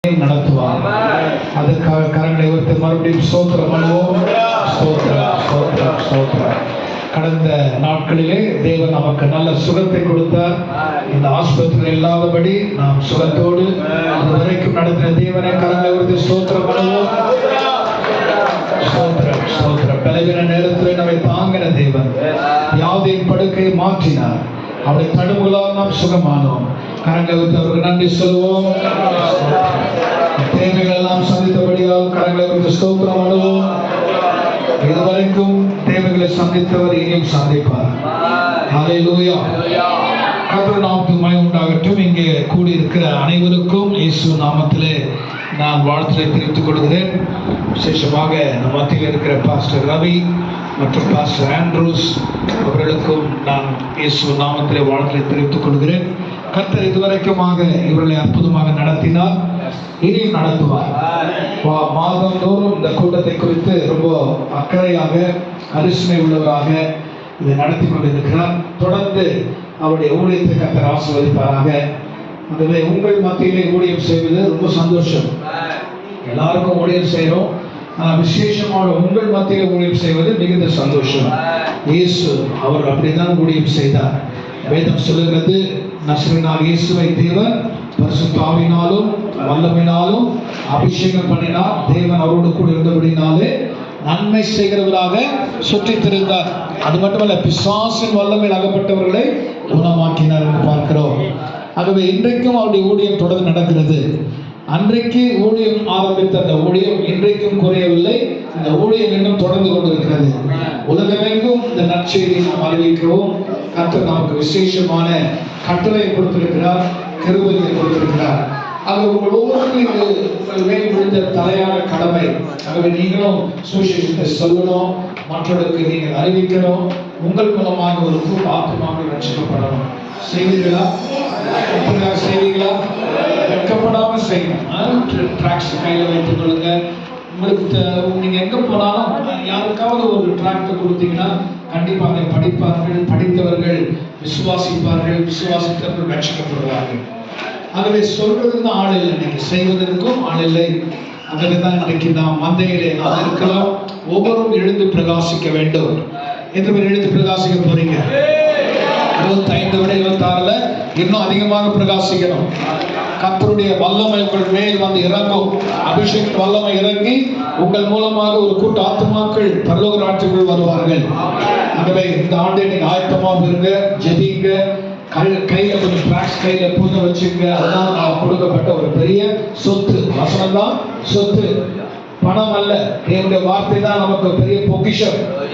நடத்துவார். அதுக்காக கரங்களை உயர்த்தி மறுபடியும் ஸ்தோத்திரம் பண்ணுவோம். ஸ்தோத்திரம், ஸ்தோத்திரம், ஸ்தோத்திரம். கடந்த நாட்களிலே தேவன் நமக்கு நல்ல சுகத்தை கொடுத்தார். இந்த ஆஸ்பத்திரியில் இல்லாதபடி நாம் சுகத்தோடு வரைக்கும் நடத்தின தேவனை கரங்களை உயர்த்தி ஸ்தோத்திரம் பண்ணுவோம். ஸ்தோத்திரம், ஸ்தோத்திரம். பலவீன நேரத்தில் நம்மை தாங்கின தேவன் யாவையும் படுக்கையை மாற்றினார். அவருடைய தடுப்புகளால் நாம் சுகமானோம். கரங்களை வைத்து அவருக்கு நன்றி சொல்லுவோம். தேவைகள் எல்லாம் சந்தித்தபடியால் கரங்களை வைத்து ஸ்தோத்திரம் பண்ணுவோம். இதுவரைக்கும் தேவைகளை சந்தித்தவர் இனியும் சந்திப்பார். ஹல்லேலூயா. கர்த்தருடைய நாமத்துக்கு மகிமை உண்டாகட்டும். இங்கே கூடியிருக்கிற அனைவருக்கும் இயேசு நாமத்திலே நான் வாழ்த்துக்களை தெரிவித்துக் கொள்கிறேன். விசேஷமாக நம் மத்தியில் இருக்கிற பாஸ்டர் ரவி மற்றும் பாஸ்டர் ஆண்ட்ரூஸ் அவர்களுக்கும் நான் இயேசு நாமத்திலே வாழ்த்துக்களை தெரிவித்துக் கொள்கிறேன். கர்த்தர் இதுவரைக்குமாக இவர்களை அற்புதமாக நடத்தினார், இனியும் நடத்துவார். மாதந்தோறும் இந்த கூட்டத்தை குறித்து ரொம்ப அக்கறையாக அரிசிமை உள்ளவராக இதை நடத்தி கொண்டிருக்கிறார். தொடர்ந்து அவருடைய ஊழியத்தை கர்த்தர் ஆசீர்வதிப்பாராக. ஆகவே உங்கள் மத்தியிலே ஊழியம் செய்வது ரொம்ப சந்தோஷம். எல்லாருக்கும் ஊழியம் செய்கிறோம், ஆனால் விசேஷமாக உங்கள் மத்தியிலே ஊழியம் செய்வது மிகுந்த சந்தோஷம். இயேசு அவர் அப்படிதான் ஊழியம் செய்தார். வேதம் சொல்லுகிறது, நசரேயனாகிய இயேசுவை தேவன் பரிசுத்த ஆவியினாலும் வல்லமையினாலும் அபிஷேகம் பண்ணினார். தேவன் அவரோடு கூட இருந்தபடினாலே நன்மை செய்கிறவராக சுற்றித் திரிந்தார். அது மட்டுமல்ல, பிசாசின் வல்லமையில் அகப்பட்டவர்களை குணமாக்கினார் என்று பார்க்கிறோம். ஆகவே இன்றைக்கும் அவருடைய ஊழியம் தொடர்ந்து நடக்கிறது. அன்றைக்கு ஊழியம் ஆரம்பித்த அந்த ஊழியம் இன்றைக்கும் குறையவில்லை. இந்த ஊழியம் இன்னும் தொடர்ந்து கொண்டிருக்கிறது. உலகமெங்கும் இந்த நற்செய்தியை நாம் அறிவிக்கிறோம். கர்த்தர் நமக்கு விசேஷமான கட்டளை கொடுத்திருக்கிறார், கிருபையை கொடுத்திருக்கிறார். ஆகவே உங்கள் ஒவ்வொருவரும் உங்கள் மேல் விழுந்த தலையான கடமை. ஆகவே நீங்களும் சுவிசேஷத்தை சொல்லணும், மற்றவர்களுக்கு நீங்கள் அறிவிக்கணும். உங்கள் மூலமாக ஒரு ஆத்மாக்கள் ரட்சிக்கப்படணும். செய்வீர்களா? செய்வீங்களா? வெட்கப்படாம செய்யணும். ட்ராக்ஸ் கையில் வைத்துக் கொள்ளுங்க. உங்களுக்கு நீங்க எங்க போனாலும் யாருக்காவது ஒரு டிராக்டர் கொடுத்தீங்கன்னா கண்டிப்பாக படிப்பார்கள், படித்தவர்கள் விசுவாசிப்பார்கள், விசுவாசித்தவர்கள் ரட்சிக்கப்படுவார்கள். ஆகவே சொல்றதுக்கு ஆள் இல்லை, நீங்க செய்வதற்கும் ஆள் இல்லை. ஆகவே தான் இன்றைக்கு நாம் மந்தையிலே நாம் இருக்கலாம். ஒவ்வொருவரும் எழுந்து பிரகாசிக்க வேண்டும். எத்தனை பேர் எழுந்து பிரகாசிக்க போறீங்க? 25 விட 26ல இன்னும் அதிகமாக பிரகாசிக்கணும். கர்த்தருடைய வல்லமை உங்கள் மேல் வந்து இறங்கும். அபிஷேக வல்லமை இறங்கி உங்கள் மூலமாக ஒரு கூட்ட ஆத்துமாக்கள் பரலோக ராஜ்யத்துக்குள் வருவார்கள். ஆகவே இந்த ஆண்டை நீங்க ஆயத்தமாக இருங்க, ஜெபிங்க. கையில கொஞ்சம் ட்ராக்ஸ் கையில பூஜை வச்சுங்க. அதுதான் நான் கொடுக்கப்பட்ட ஒரு பெரிய சொத்து. வசனம் தான் சொத்து, பணம் அல்ல. என்னுடைய வார்த்தை தான் நமக்கு பெரிய பொக்கிஷம்.